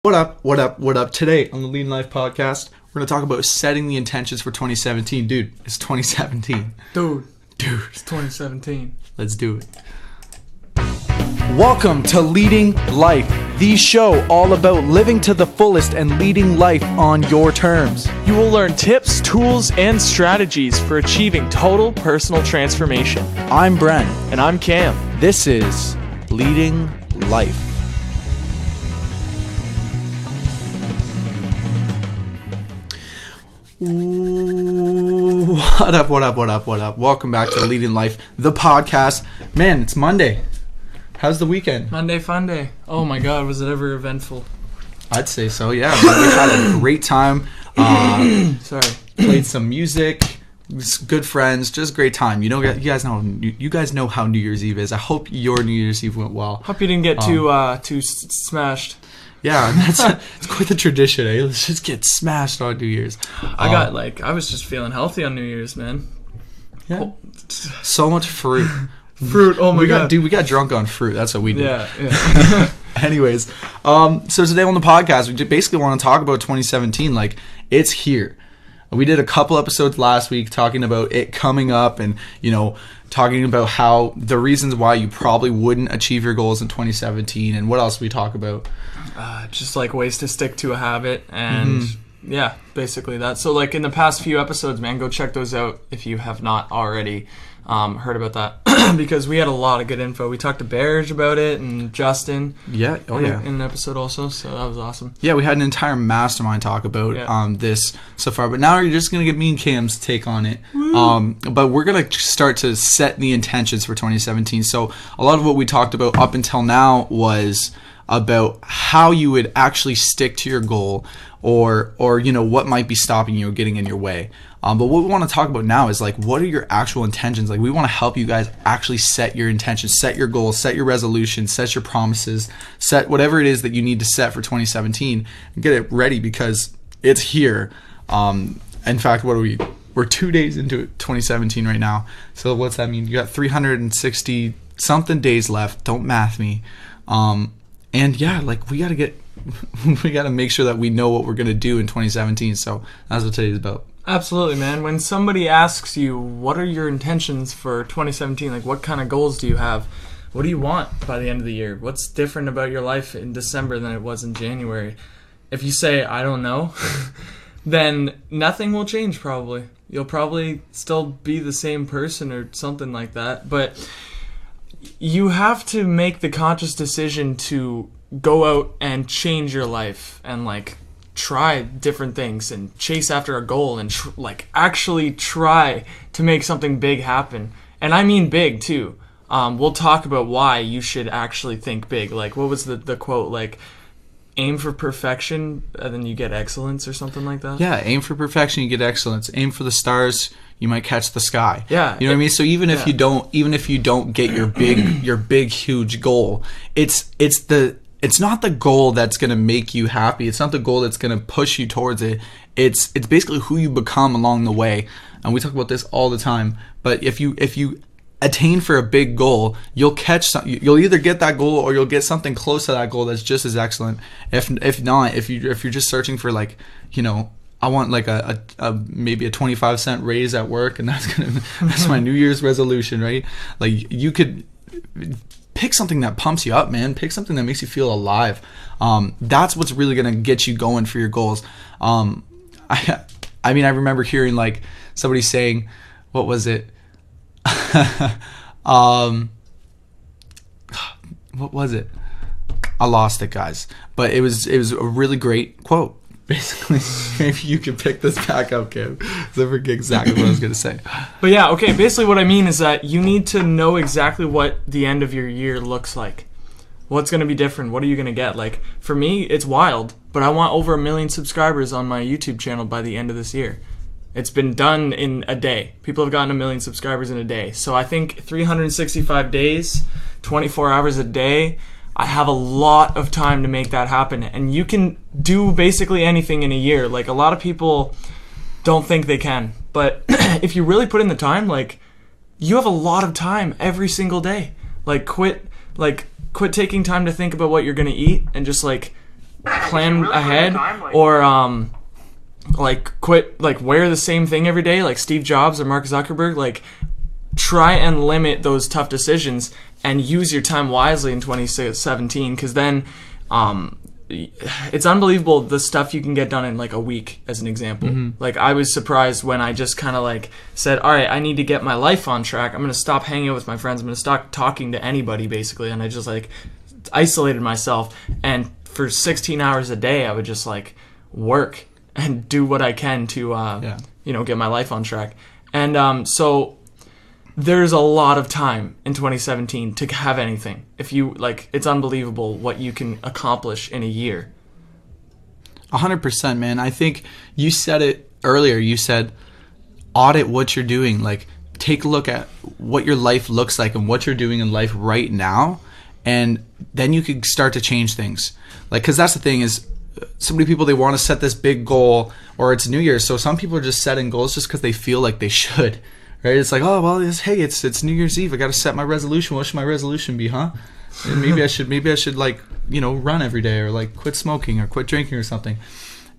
What up, what up, what up? Today on the Lean Life podcast, we're going to talk about setting the intentions for 2017. Dude, it's 2017. Dude, it's 2017. Let's do it. Welcome to Leading Life, the show all about living to the fullest and leading life on your terms. You will learn tips, tools, and strategies for achieving total personal transformation. I'm Bren. And I'm Cam. This is Leading Life. Ooh, what up, what up, what up, what up? Welcome back to Leading Life, the podcast. Man, it's Monday. How's the weekend? Monday fun day. Oh my god, was it ever eventful? I'd say so, yeah. We had a great time. Played some music. Good friends, just great time. You guys know how New Year's Eve is. I hope your New Year's Eve went well. Hope you didn't get too smashed. Yeah, it's quite the tradition, eh? Let's just get smashed on New Year's. I was just feeling healthy on New Year's, man. Yeah. So much fruit. Fruit, oh my god. Dude, we got drunk on fruit. That's what we did. Yeah. Anyways, so today on the podcast, we basically want to talk about 2017. Like, it's here. We did a couple episodes last week talking about it coming up and, talking about how the reasons why you probably wouldn't achieve your goals in 2017. And what else did we talk about? Just like ways to stick to a habit and yeah, basically that. So like in the past few episodes, man, go check those out if you have not already heard about that because we had a lot of good info. We talked to Barrage about it and Justin. Yeah. Oh yeah. In an episode also, so that was awesome. Yeah, we had an entire mastermind talk about this so far, but now you're just gonna get me and Cam's take on it. But we're gonna start to set the intentions for 2017. So a lot of what we talked about up until now was about how you would actually stick to your goal or what might be stopping you or getting in your way. But what we want to talk about now is like, what are your actual intentions? Like, we want to help you guys actually set your intentions, set your goals, set your resolutions, set your promises, set whatever it is that you need to set for 2017 and get it ready because it's here. In fact, we're 2 days into 2017 right now. So what's that mean? You got 360 something days left. Don't math me. And yeah, like we got to make sure that we know what we're going to do in 2017. So that's what today's about. Absolutely, man. When somebody asks you, what are your intentions for 2017? Like, what kind of goals do you have? What do you want by the end of the year? What's different about your life in December than it was in January? If you say, I don't know, then nothing will change probably. You'll probably still be the same person or something like that. But you have to make the conscious decision to go out and change your life and like try different things and chase after a goal and actually try to make something big happen. And I mean big too. We'll talk about why you should actually think big. Like, what was the quote? Like, aim for perfection and then you get excellence or something like that. Yeah, aim for perfection, you get excellence. Aim for the stars, you might catch the sky. Yeah. You know what I mean? So even if you don't get your big huge goal, it's not the goal that's going to make you happy. It's not the goal that's going to push you towards it. It's basically who you become along the way. And we talk about this all the time. But if you attain for a big goal, you'll either get that goal or you'll get something close to that goal that's just as excellent. If not, if you're just searching for like, I want like a maybe a 25-cent raise at work, and that's my New Year's resolution, right? Like, you could pick something that pumps you up, man. Pick something that makes you feel alive. That's what's really gonna get you going for your goals. I remember hearing like somebody saying, what was it? What was it? I lost it, guys. But it was a really great quote. Basically, maybe you can pick this back up, Kim, because I forget exactly what I was going to say. But yeah, okay, basically what I mean is that you need to know exactly what the end of your year looks like. What's going to be different? What are you going to get? Like, for me, it's wild, but I want over 1 million subscribers on my YouTube channel by the end of this year. It's been done in a day. People have gotten 1 million subscribers in a day. So I think 365 days, 24 hours a day, I have a lot of time to make that happen. And you can do basically anything in a year. Like, a lot of people don't think they can. But if you really put in the time, like, you have a lot of time every single day. Quit taking time to think about what you're going to eat and just, plan ahead, or like quit, like wear the same thing every day, like Steve Jobs or Mark Zuckerberg. Like, try and limit those tough decisions and use your time wisely in 2017, because then it's unbelievable the stuff you can get done in like a week, as an example. Like, I was surprised when I just kind of like said, all right, I need to get my life on track. I'm going to stop hanging out with my friends. I'm going to stop talking to anybody, basically. And I just like isolated myself, and for 16 hours a day I would just like work and do what I can to get my life on track. And so there's a lot of time in 2017 to have anything. If you like, it's unbelievable what you can accomplish in a year. 100%, man. I think you said it earlier. You said audit what you're doing. Like, take a look at what your life looks like and what you're doing in life right now, and then you could start to change things. Like, because that's the thing is, so many people, they want to set this big goal, or it's New Year's, so some people are just setting goals just because they feel like they should. Right? It's like, oh well, it's New Year's Eve. I got to set my resolution. What should my resolution be, huh? And maybe I should like, run every day, or like quit smoking or quit drinking or something.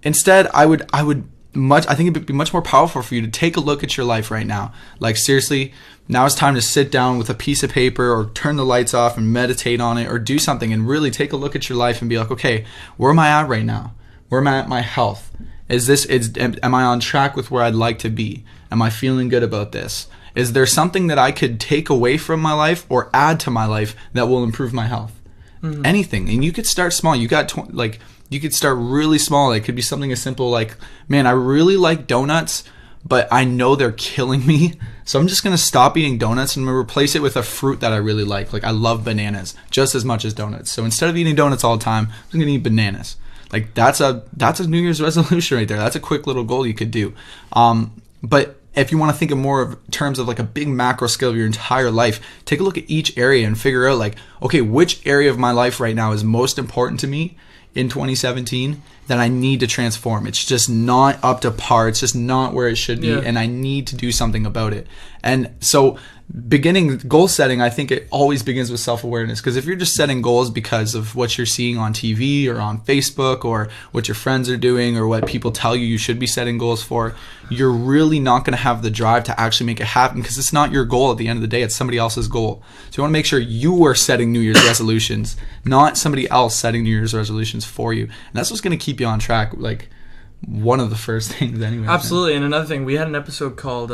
Instead, I think it'd be much more powerful for you to take a look at your life right now. Like, seriously, now it's time to sit down with a piece of paper, or turn the lights off and meditate on it, or do something and really take a look at your life and be like, okay, where am I at right now? Where am I at my health? Am I on track with where I'd like to be? Am I feeling good about this? Is there something that I could take away from my life or add to my life that will improve my health? Anything. And you could start small. You could start really small. It could be something as simple like, man, I really like donuts, but I know they're killing me. So I'm just going to stop eating donuts and replace it with a fruit that I really like. Like, I love bananas just as much as donuts. So instead of eating donuts all the time, I'm going to eat bananas. Like, that's a New Year's resolution right there. That's a quick little goal you could do. But if you want to think of more of terms of like a big macro scale of your entire life, take a look at each area and figure out like, okay, which area of my life right now is most important to me in 2017 that I need to transform. It's just not up to par. It's just not where it should be. And I need to do something about it. And so beginning goal setting, I think it always begins with self-awareness, because if you're just setting goals because of what you're seeing on TV or on Facebook, or what your friends are doing, or what people tell you should be setting goals for, you're really not going to have the drive to actually make it happen, because it's not your goal at the end of the day. It's somebody else's goal. So you want to make sure you are setting New Year's resolutions, not somebody else setting New Year's resolutions for you. And that's what's going to keep you on track, like one of the first things anyway. Absolutely. And another thing, we had an episode called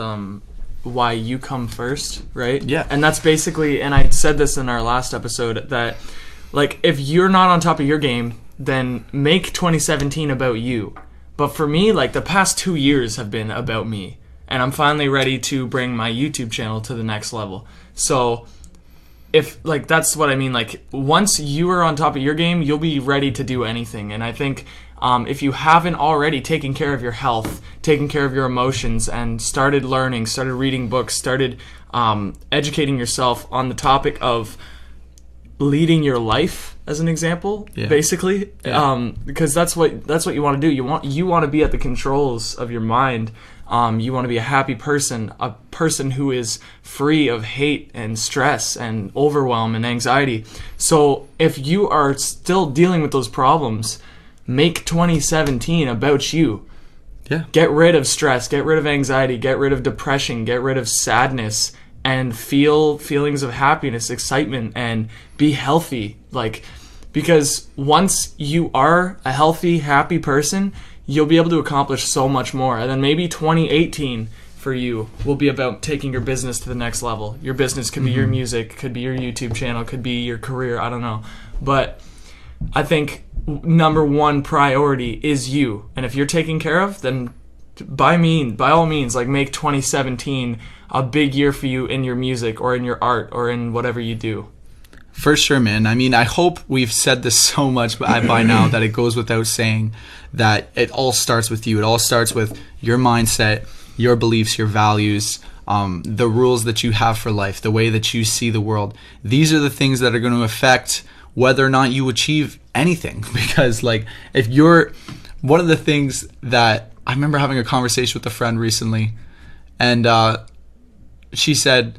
Why You Come First, right? Yeah. And that's basically, and I said this in our last episode, that like, if you're not on top of your game, then make 2017 about you. But for me, like, the past 2 years have been about me, and I'm finally ready to bring my YouTube channel to the next level. So if, like, that's what I mean, like, once you are on top of your game, you'll be ready to do anything. And I think if you haven't already taken care of your health, taken care of your emotions, and started learning, started reading books, started educating yourself on the topic of leading your life, as an example, basically, because that's what you want to do. You want to be at the controls of your mind. You want to be a happy person, a person who is free of hate and stress and overwhelm and anxiety. So if you are still dealing with those problems, make 2017 about you. Yeah. Get rid of stress, get rid of anxiety, get rid of depression, get rid of sadness, and feel feelings of happiness, excitement, and be healthy. Like, because once you are a healthy, happy person, you'll be able to accomplish so much more. And then maybe 2018 for you will be about taking your business to the next level. Your business could be your music, could be your YouTube channel, could be your career, I don't know. But I think number one priority is you. And if you're taken care of, then by all means, like, make 2017 a big year for you in your music or in your art or in whatever you do. For sure, man. I mean, I hope we've said this so much by now that it goes without saying that it all starts with you. It all starts with your mindset, your beliefs, your values, the rules that you have for life, the way that you see the world. These are the things that are going to affect whether or not you achieve anything. Because, like, if you're one of the things that I remember having a conversation with a friend recently, and she said,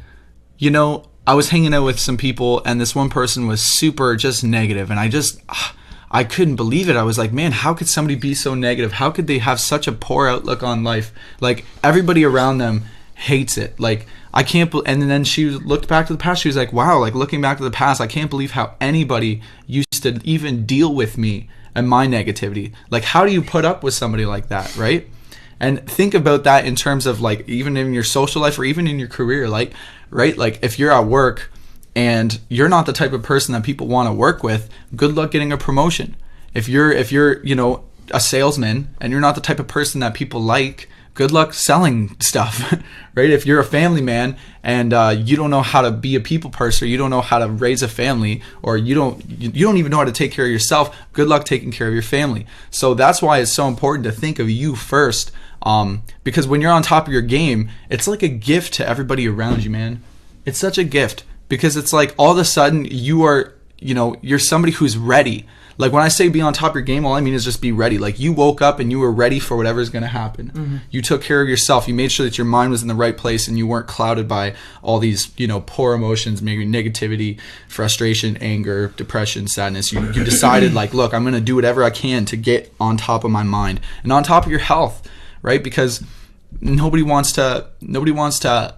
you know, I was hanging out with some people, and this one person was super just negative, and I I couldn't believe it. I was like, man, how could somebody be so negative? How could they have such a poor outlook on life? Like, everybody around them hates it. Like, I can't and then she looked back to the past. She was like, wow, like, looking back to the past, I can't believe how anybody used to even deal with me and my negativity. Like, how do you put up with somebody like that, right? And think about that in terms of, like, even in your social life or even in your career, like, right? Like, if you're at work and you're not the type of person that people want to work with, good luck getting a promotion. If you're, you know, a salesman and you're not the type of person that people like, good luck selling stuff, right? If you're a family man and you don't know how to be a people person, or you don't know how to raise a family, or you don't even know how to take care of yourself, good luck taking care of your family. So that's why it's so important to think of you first, because when you're on top of your game, it's like a gift to everybody around you, man. It's such a gift, because it's like all of a sudden you are, you know, you're somebody who's ready. Like, when I say be on top of your game, all I mean is just be ready. Like, you woke up and you were ready for whatever's going to happen. Mm-hmm. You took care of yourself. You made sure that your mind was in the right place and you weren't clouded by all these, you know, poor emotions, maybe negativity, frustration, anger, depression, sadness. You decided, like, look, I'm going to do whatever I can to get on top of my mind and on top of your health, right? Because nobody wants to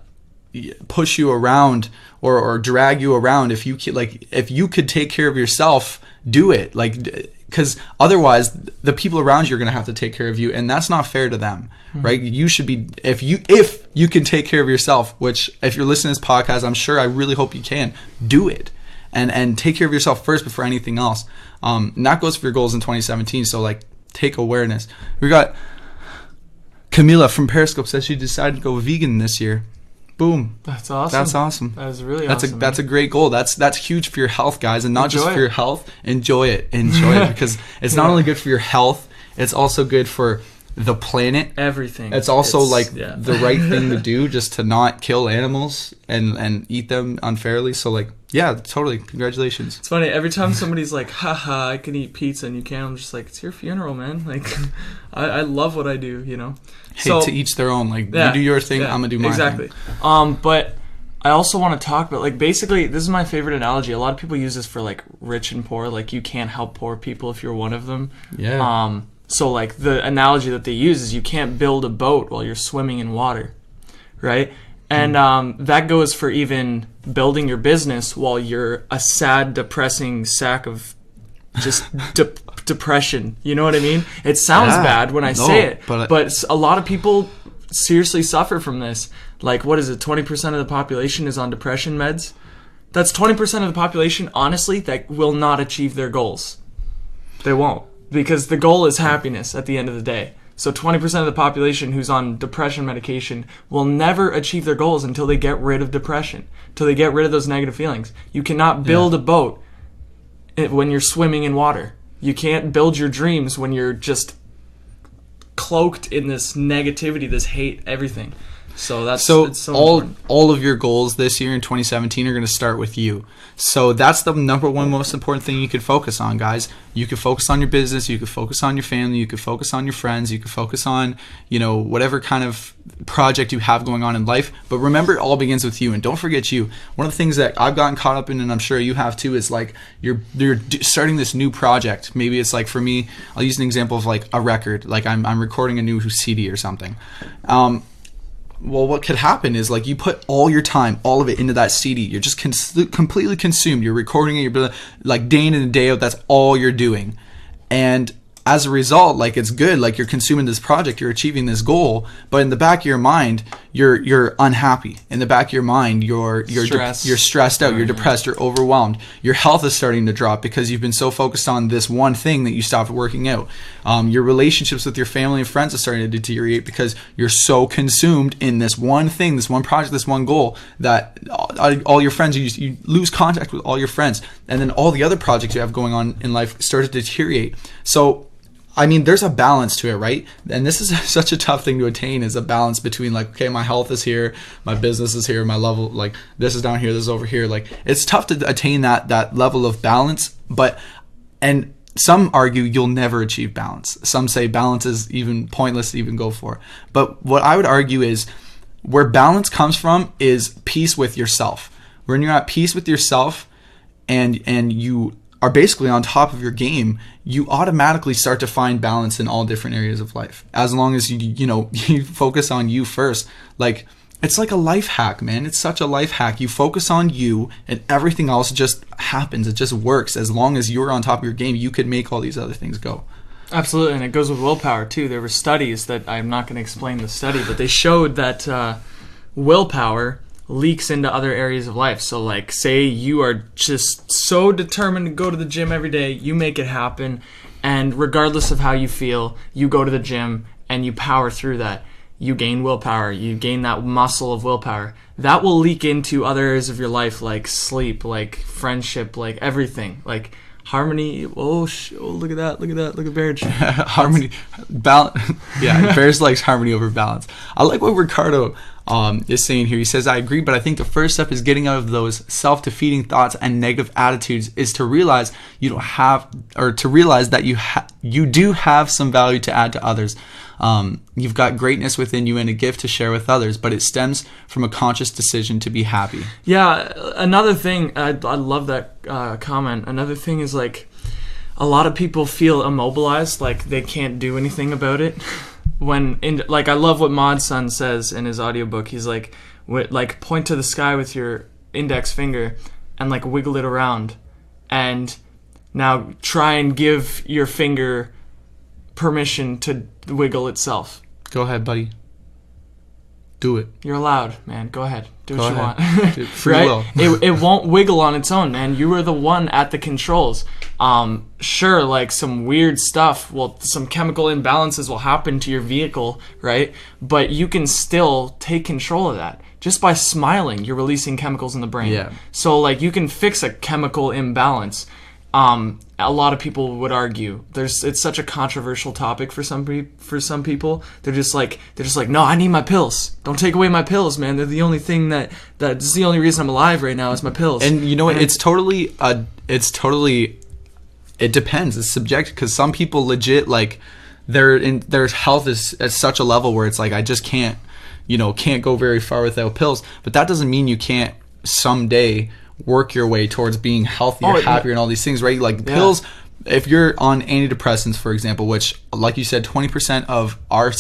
push you around or drag you around. If you could take care of yourself, do it. Like, because otherwise the people around you are going to have to take care of you, and that's not fair to them. Mm-hmm. Right? You should be, if you can take care of yourself, which if you're listening to this podcast, I'm sure, I really hope you can, do it and take care of yourself first before anything else. And that goes for your goals in 2017. So, like, take awareness. We got Camila from Periscope says she decided to go vegan this year. Boom. That's awesome. That's awesome. That is really awesome. That's a great goal. That's huge for your health, guys, and not just for your health. Enjoy it because it's not only good for your health, it's also good for the planet. Everything. It's also the right thing to do, just to not kill animals and eat them unfairly. So, like, yeah, totally. Congratulations. It's funny, every time somebody's like, haha, I can eat pizza and you can't, I'm just like, it's your funeral, man. Like, I love what I do, you know. Hey, so, to each their own. Like, you do your thing, I'm gonna do my thing. Exactly. But I also want to talk about, like, basically, this is my favorite analogy. A lot of people use this for, like, rich and poor. Like, you can't help poor people if you're one of them. Yeah. So, like, the analogy that they use is you can't build a boat while you're swimming in water, right? And that goes for even building your business while you're a sad, depressing sack of just depression. You know what I mean? It sounds bad when I say it, but a lot of people seriously suffer from this. Like, what is it? 20% of the population is on depression meds. That's 20% of the population, honestly, that will not achieve their goals. They won't. Because the goal is happiness at the end of the day. So 20% of the population who's on depression medication will never achieve their goals until they get rid of depression, until they get rid of those negative feelings. You cannot build a boat when you're swimming in water. You can't build your dreams when you're just cloaked in this negativity, this hate, everything. So that's all of your goals this year in 2017 are going to start with you. So that's the number one most important thing you could focus on, guys. You could focus on your business, you could focus on your family, you could focus on your friends, you could focus on, you know, whatever kind of project you have going on in life. But remember, it all begins with you, and don't forget you. One of the things that I've gotten caught up in, and I'm sure you have too, is like you're starting this new project. Maybe it's like, for me, I'll use an example of like a record. Like I'm recording a new CD or something. Well, what could happen is, like, you put all your time, all of it, into that CD. You're just completely consumed. You're recording it. You're like day in and day out. That's all you're doing. And as a result, like, it's good. Like, you're consuming this project. You're achieving this goal. But in the back of your mind, you're unhappy. In the back of your mind, you're stressed out. You're depressed. You're overwhelmed. Your health is starting to drop because you've been so focused on this one thing that you stopped working out. Your relationships with your family and friends are starting to deteriorate because you're so consumed in this one thing, this one project, this one goal, that all your friends, you lose contact with all your friends. And then all the other projects you have going on in life start to deteriorate. So, I mean, there's a balance to it, right? And this is such a tough thing to attain, is a balance between, like, okay, my health is here, my business is here, my level, like, this is down here, this is over here. Like, it's tough to attain that level of balance, and some argue you'll never achieve balance. Some say balance is even pointless to even go for. But what I would argue is where balance comes from is peace with yourself. When you're at peace with yourself and you are basically on top of your game, you automatically start to find balance in all different areas of life. As long as you focus on you first. Like, it's like a life hack, man. It's such a life hack. You focus on you and everything else just happens. It just works. As long as you're on top of your game, you could make all these other things go. Absolutely, and it goes with willpower too. There were studies that, I'm not going to explain the study, but they showed that willpower leaks into other areas of life. So like, say you are just so determined to go to the gym every day, you make it happen, and regardless of how you feel, you go to the gym and you power through that. You gain willpower, you gain that muscle of willpower. That will leak into other areas of your life, like sleep, like friendship, like everything. Like harmony. Oh, look at that. Look at Barrett. Harmony. Balance. Yeah, Bears likes harmony over balance. I like what Ricardo is saying here. He says, I agree, but I think the first step is getting out of those self-defeating thoughts and negative attitudes is to realize you don't have, or to realize that you do have some value to add to others. You've got greatness within you and a gift to share with others, but it stems from a conscious decision to be happy. Yeah, another thing, I love that comment. Another thing is, like, a lot of people feel immobilized, like they can't do anything about it. Like, I love what Mod's son says in his audiobook. He's like, point to the sky with your index finger and like wiggle it around, and now try and give your finger permission to wiggle itself. Go ahead, buddy. Do it. You're allowed, man. Go ahead. Do what you want. Free right? will. It won't wiggle on its own, man. You are the one at the controls. Sure, like some weird stuff, some chemical imbalances will happen to your vehicle, right? But you can still take control of that. Just by smiling, you're releasing chemicals in the brain. Yeah. So, like, you can fix a chemical imbalance. A lot of people would argue it's such a controversial topic for some people. They're just like, no, I need my pills. Don't take away my pills, man. They're the only thing that's the only reason I'm alive right now is my pills. And you know what? It depends. It's subjective, because some people legit, like, their health is at such a level where it's like, I just can't go very far without pills. But that doesn't mean you can't someday work your way towards being healthier, happier, and all these things, right? Like, pills, if you're on antidepressants, for example, which, like you said, 20% of our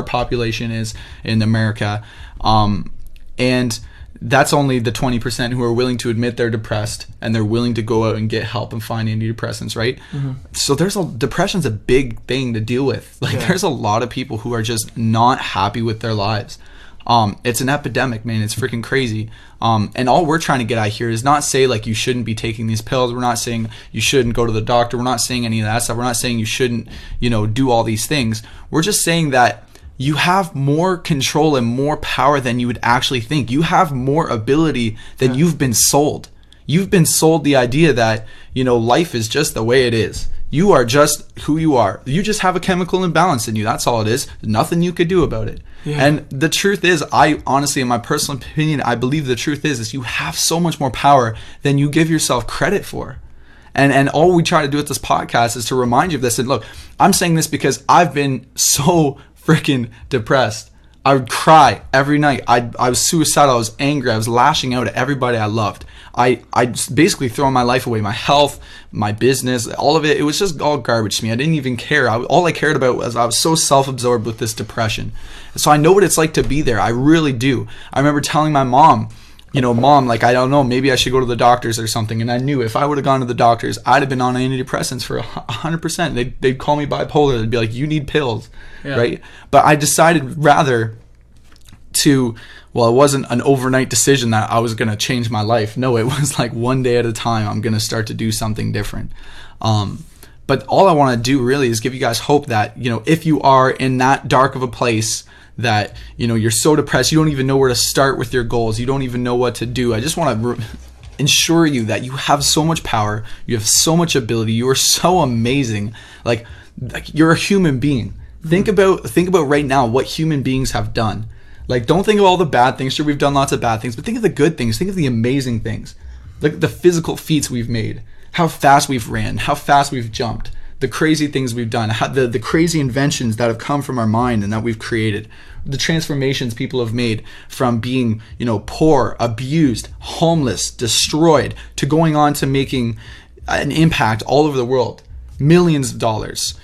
population is in America, and that's only the 20% who are willing to admit they're depressed and they're willing to go out and get help and find antidepressants, right? Mm-hmm. So depression's a big thing to deal with. Like, there's a lot of people who are just not happy with their lives. It's an epidemic, man. It's freaking crazy. And all we're trying to get at here is not say, like, you shouldn't be taking these pills. We're not saying you shouldn't go to the doctor. We're not saying any of that stuff. We're not saying you shouldn't, do all these things. We're just saying that you have more control and more power than you would actually think. You have more ability than you've been sold. You've been sold the idea that, life is just the way it is. You are just who you are. You just have a chemical imbalance in you. That's all it is. Nothing you could do about it. Yeah. And the truth is, I honestly, in my personal opinion, I believe the truth is you have so much more power than you give yourself credit for. And all we try to do with this podcast is to remind you of this. And look, I'm saying this because I've been so freaking depressed. I would cry every night. I was suicidal. I was angry. I was lashing out at everybody I loved. I just basically throwing my life away, my health, my business, all of it. It was just all garbage to me. I didn't even care. All I cared about was I was so self-absorbed with this depression. So I know what it's like to be there. I really do. I remember telling my mom, Mom, like, I don't know, maybe I should go to the doctors or something. And I knew if I would have gone to the doctors, I'd have been on antidepressants for 100%. They'd call me bipolar. They'd be like, you need pills, right? But I decided rather to, it wasn't an overnight decision that I was going to change my life. No, it was like one day at a time, I'm going to start to do something different. But all I want to do really is give you guys hope that, if you are in that dark of a place, that you're so depressed you don't even know where to start with your goals, you don't even know what to do, I just want to ensure you that you have so much power, you have so much ability, you are so amazing, like you're a human being. Think about right now what human beings have done. Like, don't think of all the bad things. Sure, we've done lots of bad things, but think of the good things. Think of the amazing things, like the physical feats we've made, how fast we've ran, how fast we've jumped, the crazy things we've done, the crazy inventions that have come from our mind and that we've created, the transformations people have made from being, poor, abused, homeless, destroyed, to going on to making an impact all over the world, millions of dollars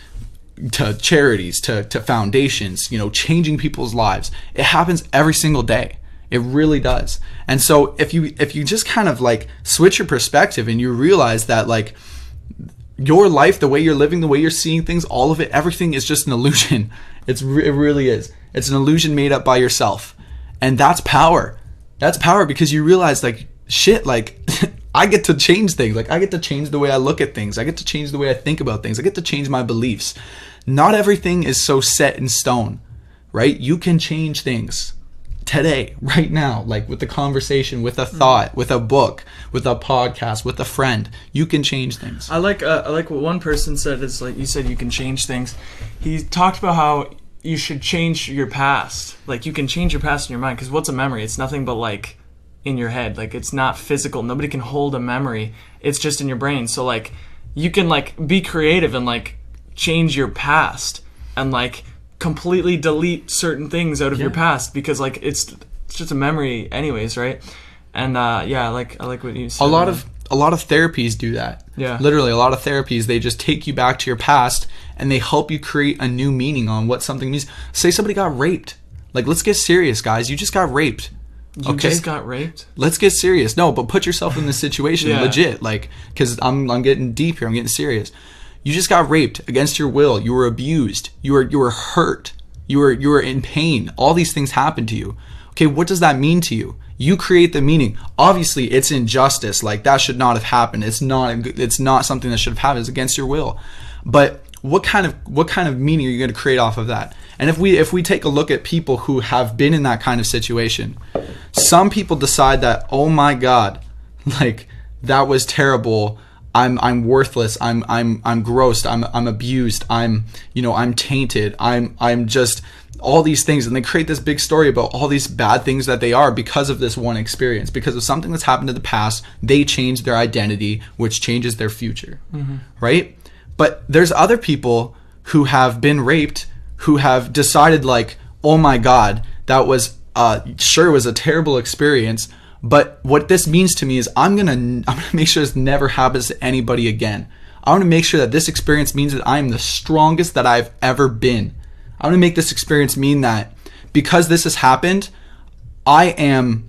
to charities, to foundations, you know, changing people's lives. It happens every single day. It really does. And so if you just kind of like switch your perspective and you realize that like your life, the way you're living, the way you're seeing things, all of it, everything is just an illusion. It really is. It's an illusion made up by yourself. And that's power. That's power, because you realize like, shit, like I get to change things. Like I get to change the way I look at things. I get to change the way I think about things. I get to change my beliefs. Not everything is so set in stone, right? You can change things today, right now, like with the conversation, with a thought, with a book, with a podcast, with a friend. You can change things. I like what one person said. Is like, you said you can change things. He talked about how you should change your past. Like you can change your past in your mind, because what's a memory? It's nothing but like in your head. Like it's not physical. Nobody can hold a memory. It's just in your brain. So like you can like be creative and like change your past and like completely delete certain things out of your past, because like it's just a memory anyways, right? And I like what you said. A lot of therapies do that. Yeah, literally a lot of therapies, they just take you back to your past and they help you create a new meaning on what something means. Say somebody got raped. Like, let's get serious, guys. You just got raped. You just got raped? Let's get serious. No, but put yourself in this situation. Legit, like, because I'm getting deep here. I'm getting serious. You just got raped against your will. You were abused. You were hurt. You were in pain. All these things happened to you. Okay, what does that mean to you? You create the meaning. Obviously, it's injustice. Like, that should not have happened. It's not something that should have happened. It's against your will. But what kind of meaning are you going to create off of that? And if we take a look at people who have been in that kind of situation, some people decide that, oh my God, like that was terrible. I'm worthless. I'm grossed. I'm abused. I'm tainted. I'm just all these things, and they create this big story about all these bad things that they are because of this one experience, because of something that's happened in the past. They change their identity, which changes their future, right? But there's other people who have been raped who have decided like, oh my God, that was sure was a terrible experience. But what this means to me is I'm gonna make sure this never happens to anybody again. I want to make sure that this experience means that I am the strongest that I've ever been. I want to make this experience mean that because this has happened, I am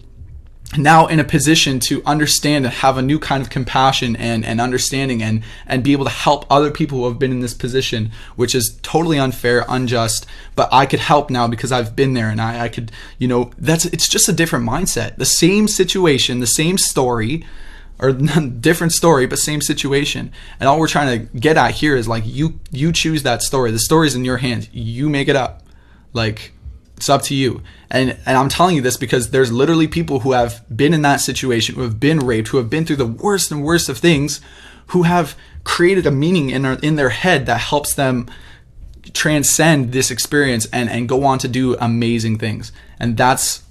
now in a position to understand and have a new kind of compassion and understanding and be able to help other people who have been in this position, which is totally unfair, unjust, but I could help now because I've been there, and I could, it's just a different mindset. The same situation, the same story, or different story, but same situation. And all we're trying to get at here is like, you choose that story. The story's in your hands. You make it up. Like, it's up to you. And I'm telling you this because there's literally people who have been in that situation, who have been raped, who have been through the worst and worst of things, who have created a meaning in their head that helps them transcend this experience and go on to do amazing things. And that's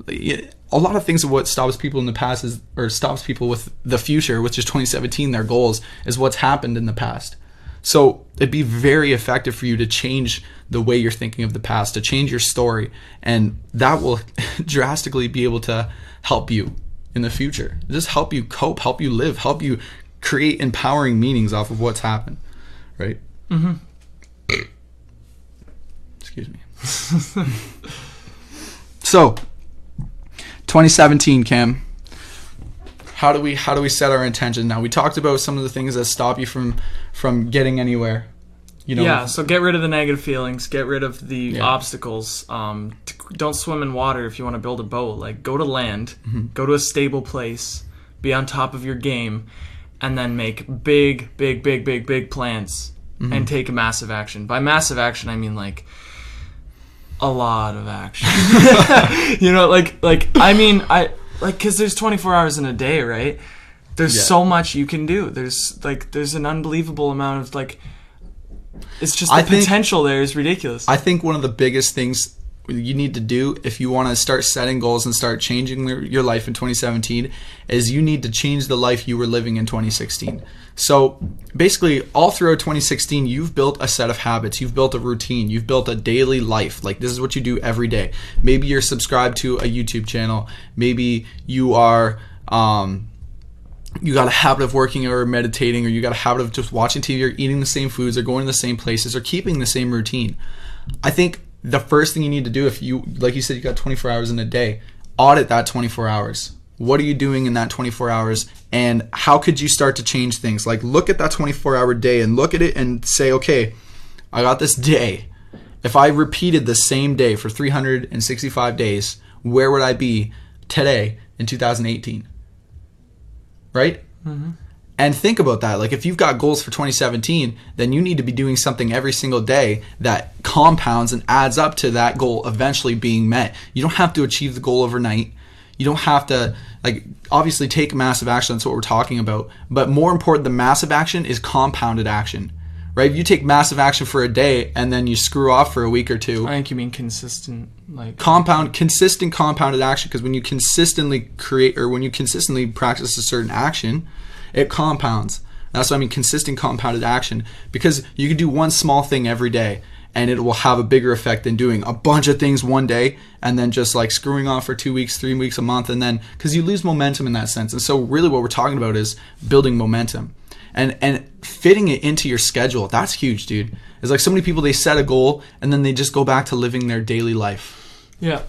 a lot of things of what stops people in the past or stops people with the future, which is 2017, their goals, is what's happened in the past. So it'd be very effective for you to change the way you're thinking of the past, to change your story, and that will drastically be able to help you in the future. Just help you cope, help you live, help you create empowering meanings off of what's happened, right? Excuse me. So, 2017, Cam. How do we set our intentions now? We talked about some of the things that stop you from getting anywhere. So get rid of the negative feelings, get rid of the obstacles. Don't swim in water if you want to build a boat. Like, go to land, go to a stable place, be on top of your game, and then make big plans and take massive action. By massive action, I mean like a lot of action. Because there's 24 hours in a day, right? There's so much you can do. There's an unbelievable amount of like. It's just the potential there is ridiculous. I think one of the biggest things you need to do if you want to start setting goals and start changing your life in 2017 is you need to change the life you were living in 2016. So basically, all throughout 2016, you've built a set of habits. You've built a routine. You've built a daily life. Like, this is what you do every day. Maybe you're subscribed to a YouTube channel. Maybe you are you got a habit of working or meditating, or you got a habit of just watching TV or eating the same foods or going to the same places or keeping the same routine. I think the first thing you need to do, if you, like you said, you got 24 hours in a day, audit that 24 hours. What are you doing in that 24 hours, and how could you start to change things? Like, look at that 24-hour day and look at it and say, okay, I got this day. If I repeated the same day for 365 days, where would I be today in 2018? Right? Mm-hmm. And think about that. Like, if you've got goals for 2017, then you need to be doing something every single day that compounds and adds up to that goal eventually being met. You don't have to achieve the goal overnight. You don't have to, like, obviously take massive action. That's what we're talking about. But more important than massive action is compounded action, right? If you take massive action for a day and then you screw off for a week or two. I think you mean consistent, like consistent compounded action. Because when you consistently create, or when you consistently practice a certain action, it compounds. That's what I mean, consistent compounded action. Because you can do one small thing every day, and it will have a bigger effect than doing a bunch of things one day and then just like screwing off for 2 weeks, 3 weeks, a month, and then, because you lose momentum in that sense. And so really what we're talking about is building momentum and fitting it into your schedule. That's huge, dude. It's like so many people, they set a goal and then they just go back to living their daily life. Yeah.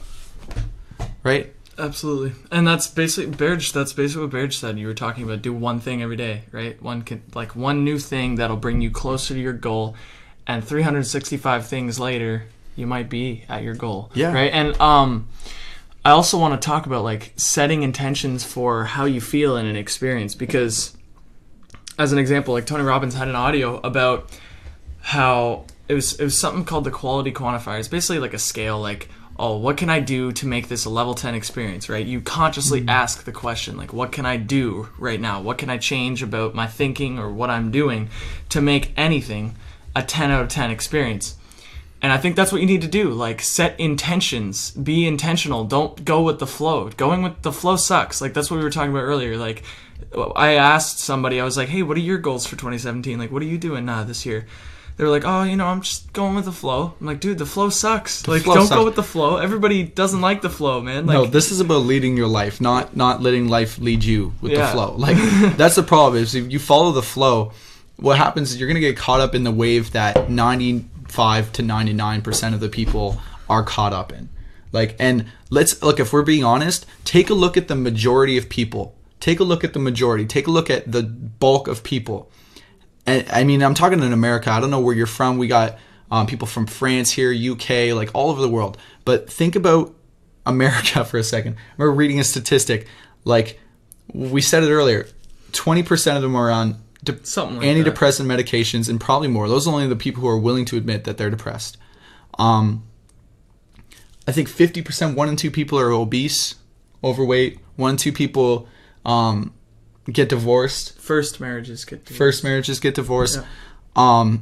Right? Absolutely. And that's basically what Berge said. You were talking about do one thing every day, right? One new thing that'll bring you closer to your goal. And 365 things later, you might be at your goal. Yeah. Right. And I also want to talk about like setting intentions for how you feel in an experience, because as an example, like Tony Robbins had an audio about how it was something called the quality quantifier. It's basically like a scale, like, oh, what can I do to make this a level 10 experience, right? You consciously ask the question, like, what can I do right now? What can I change about my thinking or what I'm doing to make anything a 10 out of 10 experience? And I think that's what you need to do. Like, set intentions, be intentional. Don't go with the flow. Going with the flow sucks. Like, that's what we were talking about earlier. Like, I asked somebody, I was like, hey, what are your goals for 2017? Like, what are you doing this year? They were like, oh, I'm just going with the flow. I'm like, dude, the flow sucks. Don't go with the flow. Everybody doesn't like the flow, man. Like, no, this is about leading your life, not letting life lead you with the flow. Like, that's the problem. Is if you follow the flow, what happens is you're going to get caught up in the wave that 95 to 99% of the people are caught up in. Like, and let's look, if we're being honest, take a look at the majority of people. Take a look at the majority. Take a look at the bulk of people. And I mean, I'm talking in America. I don't know where you're from. We got people from France here, UK, like all over the world. But think about America for a second. I remember reading a statistic. Like, we said it earlier, 20% of them are on antidepressant medications, and probably more. Those are only the people who are willing to admit that they're depressed. I think 50%, 1 in 2 people are obese, overweight. 1 in 2 people get divorced. First marriages get divorced. Yeah.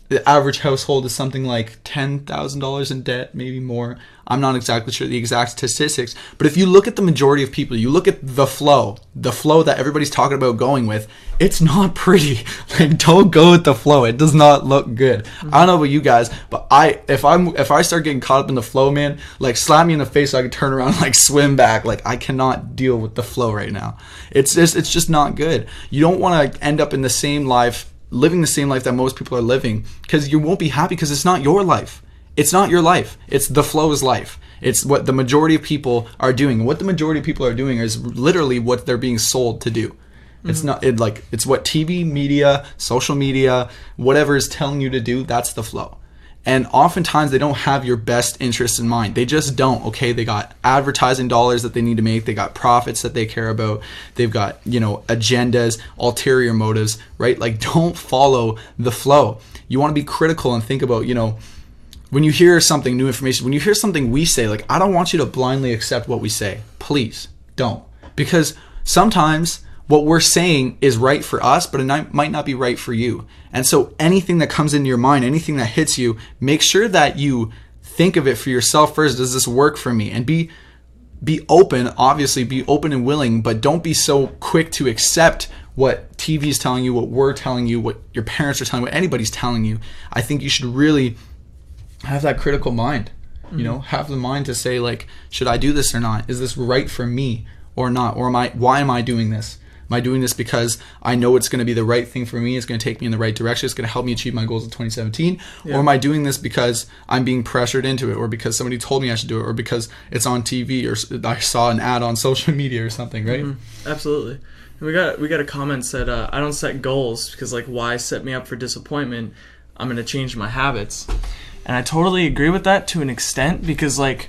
The average household is something like $10,000 in debt, maybe more. I'm not exactly sure the exact statistics, but if you look at the majority of people, you look at the flow that everybody's talking about going with, it's not pretty. Like, don't go with the flow. It does not look good. Mm-hmm. I don't know about you guys, but if I start getting caught up in the flow, man, like, slap me in the face so I can turn around and like swim back. Like, I cannot deal with the flow right now. It's just not good. You don't want to end up in the same life, living the same life that most people are living, because you won't be happy, because it's not your life. It's not your life. It's the flow's life. It's what the majority of people are doing. What the majority of people are doing is literally what they're being sold to do. It's not it's what TV, media, social media, whatever is telling you to do. That's the flow. And oftentimes they don't have your best interests in mind. They just don't. Okay, they got advertising dollars that they need to make. They got profits that they care about. They've got, agendas, ulterior motives, right? Like, don't follow the flow. You want to be critical and think about, when you hear something, new information, when you hear something we say, like, I don't want you to blindly accept what we say. Please don't. Because sometimes what we're saying is right for us, but it might not be right for you. And so anything that comes into your mind, anything that hits you, make sure that you think of it for yourself first. Does this work for me? And be open, obviously be open and willing, but don't be so quick to accept what TV is telling you, what we're telling you, what your parents are telling you, what anybody's telling you. I think you should really have that critical mind, have the mind to say, like, should I do this or not? Is this right for me or not? Or why am I doing this? Am I doing this because I know it's going to be the right thing for me? It's going to take me in the right direction. It's going to help me achieve my goals in 2017. Yeah. Or am I doing this because I'm being pressured into it, or because somebody told me I should do it, or because it's on TV, or I saw an ad on social media or something, right? Mm-hmm. Absolutely. And we got a comment said, I don't set goals because, like, why set me up for disappointment? I'm going to change my habits. And I totally agree with that to an extent, because, like,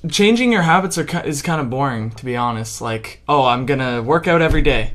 changing your habits is kind of boring, to be honest. Like, oh, I'm gonna work out every day.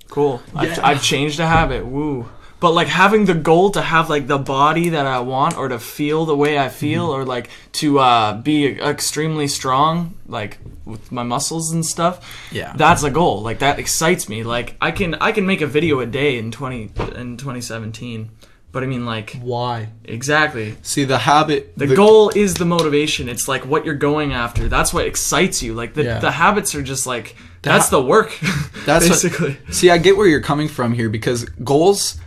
Cool. Yeah. I've changed a habit. Woo. But, like, having the goal to have, like, the body that I want, or to feel the way I feel, or, like, to be extremely strong, like, with my muscles and stuff. Yeah. That's a goal. Like, that excites me. Like, I can make a video a day in 2017. But I mean, like... Why? Exactly. See, the habit... The goal is the motivation. It's, like, what you're going after. That's what excites you. Like, the habits are just, like... That's the work, that's basically. See, I get where you're coming from here, because goals...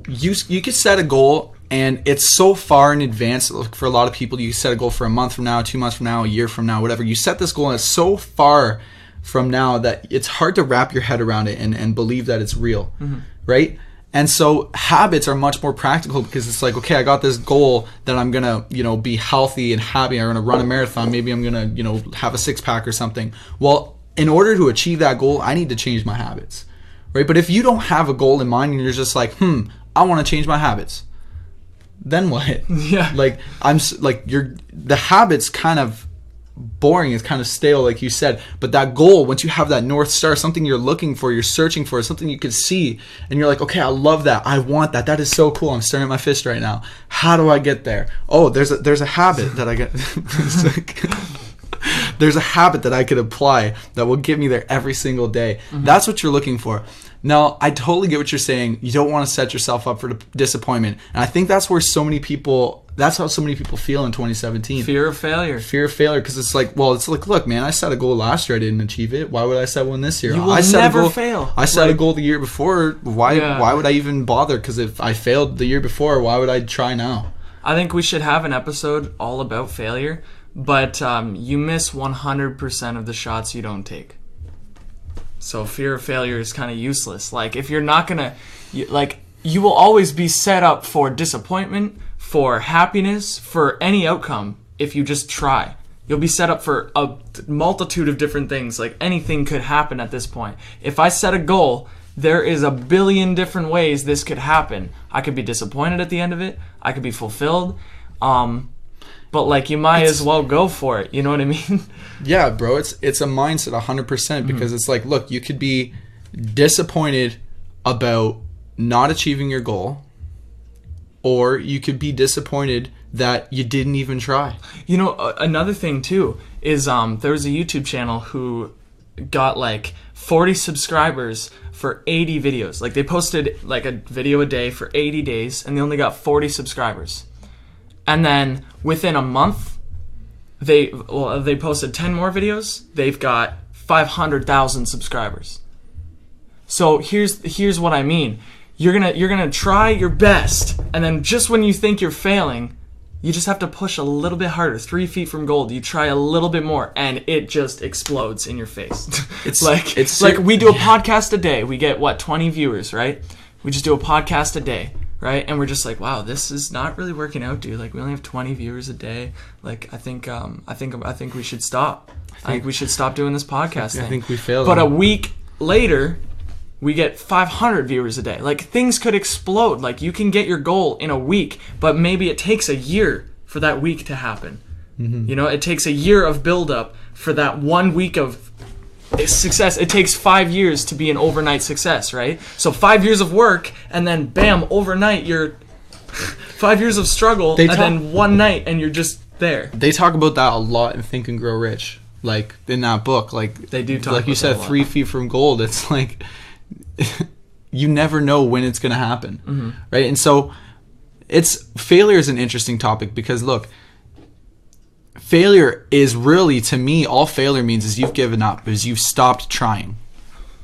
You could set a goal, and it's so far in advance. For a lot of people, you set a goal for a month from now, 2 months from now, a year from now, whatever. You set this goal, and it's so far from now that it's hard to wrap your head around it and believe that it's real, right? And so habits are much more practical, because it's like, okay, I got this goal that I'm going to, be healthy and happy. I'm going to run a marathon. Maybe I'm going to, have a 6-pack or something. Well, in order to achieve that goal, I need to change my habits, right? But if you don't have a goal in mind and you're just like, I want to change my habits, then what? Yeah. Like, the habits kind of boring, it's kind of stale, like you said. But that goal, once you have that North Star, something you're looking for, you're searching for, something you can see, and you're like, okay, I love that, I want that, that is so cool, I'm staring at my fist right now, how do I get there? Oh, there's a habit that I get there's a habit that I could apply that will get me there every single day. That's what you're looking for. Now, I totally get what you're saying. You don't want to set yourself up for disappointment. And I think that's how so many people feel in 2017. Fear of failure. Fear of failure, because it's like, look, man, I set a goal last year, I didn't achieve it. Why would I set one this year? You will never fail. I set a goal the year before. Why would I even bother? Because if I failed the year before, why would I try now? I think we should have an episode all about failure, but you miss 100% of the shots you don't take. So fear of failure is kind of useless. Like, if you're not gonna, you will always be set up for disappointment, for happiness, for any outcome if you just try. You'll be set up for a multitude of different things. Like, anything could happen at this point. If I set a goal, there is a billion different ways this could happen. I could be disappointed at the end of it. I could be fulfilled. But, like, you might as well go for it. You know what I mean? Yeah, bro. It's a mindset 100%, because it's like, look, you could be disappointed about not achieving your goal, or you could be disappointed that you didn't even try. You know, another thing, too, is there was a YouTube channel who got, like, 40 subscribers for 80 videos. Like, they posted, like, a video a day for 80 days, and they only got 40 subscribers. And then within a month, they posted 10 more videos. They've got 500,000 subscribers. So here's what I mean. You're gonna try your best, and then just when you think you're failing, you just have to push a little bit harder. 3 feet from gold. You try a little bit more, and it just explodes in your face. It's like we do a podcast a day. We get 20 viewers, right? We just do a podcast a day. Right, and we're just like, wow, this is not really working out, dude. Like, we only have 20 viewers a day. Like, I think we should stop. I think we should stop doing this podcast thing. I think we failed. But a week later, we get 500 viewers a day. Like, things could explode. Like, you can get your goal in a week, but maybe it takes a year for that week to happen. You know, it takes a year of build-up for that 1 week of success. It takes 5 years to be an overnight success, right? So 5 years of work, and then bam, overnight you're 5 years of struggle, and then one night and you're just there. They talk about that a lot in Think and Grow Rich, like in that book. Like, they do talk like about you said, that a lot. 3 feet from gold. It's like you never know when it's gonna happen, right? And so failure is an interesting topic, because look, failure is really, to me, all failure means is you've given up, is you've stopped trying.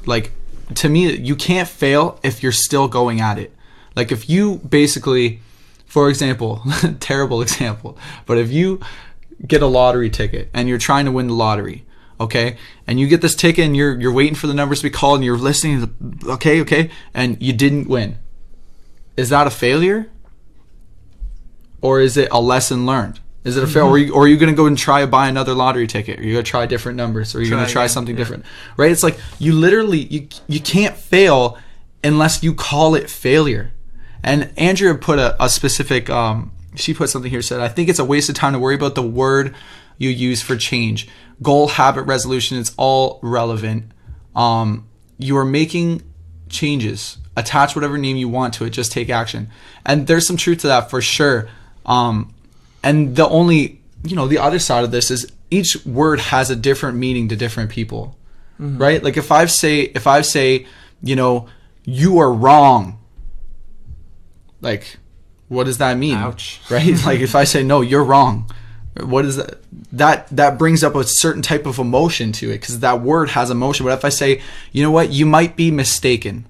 Like, to me, you can't fail if you're still going at it. Like, if you basically, for example, terrible example, but if you get a lottery ticket and you're trying to win the lottery, okay, and you get this ticket and you're waiting for the numbers to be called and you're listening to okay, and you didn't win. Is that a failure? Or is it a lesson learned? Is it a fail? Or are you going to go and try to buy another lottery ticket? Or you're going to try different numbers? Or you're going to try something different? Right? It's like you literally, you can't fail unless you call it failure. And Andrea put a specific, she put something here, said, I think it's a waste of time to worry about the word you use for change. Goal, habit, resolution, it's all relevant. You are making changes. Attach whatever name you want to it. Just take action. And there's some truth to that for sure. And the only, the other side of this is each word has a different meaning to different people, right? Like if I say, you are wrong, like, what does that mean? Ouch. Right? Like if I say, no, you're wrong, what is that? That brings up a certain type of emotion to it because that word has emotion. But if I say, you know what, you might be mistaken,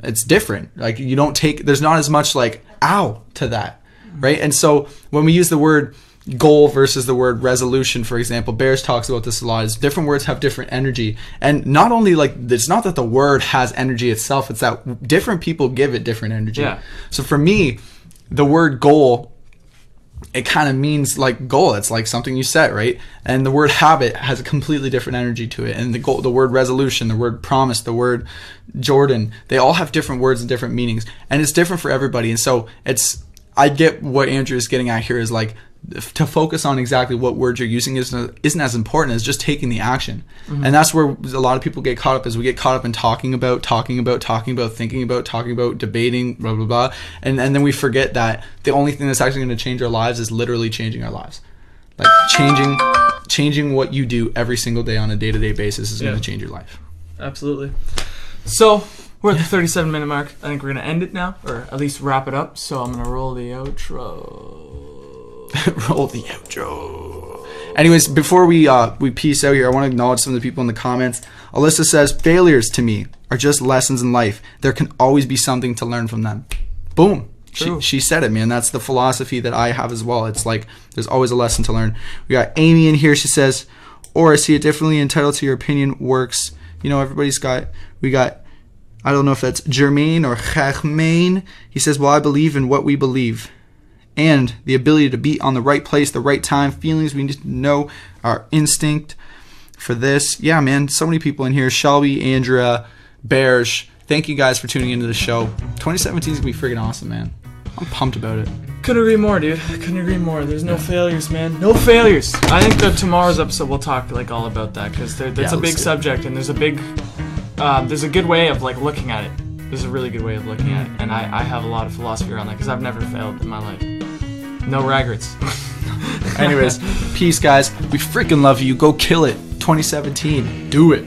it's different. Like there's not as much like, ow to that. Right. And so when we use the word goal versus the word resolution, for example, Bears talks about this a lot, is different words have different energy. And not only like, it's not that the word has energy itself, it's that different people give it different energy. Yeah. So for me, the word goal, it kind of means like goal. It's like something you set, right? And the word habit has a completely different energy to it. And the word resolution, the word promise, the word Jordan, they all have different words and different meanings. And it's different for everybody. And so I get what Andrew is getting at here is like to focus on exactly what words you're using isn't as important as just taking the action. And that's where a lot of people get caught up, is we get caught up in talking about, thinking about, talking about, debating, blah, blah, blah. And then we forget that the only thing that's actually going to change our lives is literally changing our lives. Like changing what you do every single day on a day-to-day basis is going to change your life. Absolutely. So we're at the 37-minute mark. I think we're going to end it now, or at least wrap it up. So I'm going to roll the outro. Roll the outro. Anyways, before we peace out here, I want to acknowledge some of the people in the comments. Alyssa says, failures to me are just lessons in life. There can always be something to learn from them. Boom. She said it, man. That's the philosophy that I have as well. It's like there's always a lesson to learn. We got Amy in here. She says, or I see it differently. Entitled to your opinion works. We got, I don't know if that's Jermaine or Chachmain. He says, well, I believe in what we believe. And the ability to be on the right place, the right time, feelings we need to know, our instinct for this. Yeah, man, so many people in here. Shelby, Andrea, Bears. Thank you guys for tuning into the show. 2017 is going to be freaking awesome, man. I'm pumped about it. Couldn't agree more, dude. Couldn't agree more. There's no failures, man. No failures. I think that tomorrow's episode we'll talk like all about that because that's a big subject and there's a good way of like looking at it. There's a really good way of looking at it, and I have a lot of philosophy around that because I've never failed in my life. No regrets. Anyways, peace, guys. We freaking love you. Go kill it. 2017. Do it.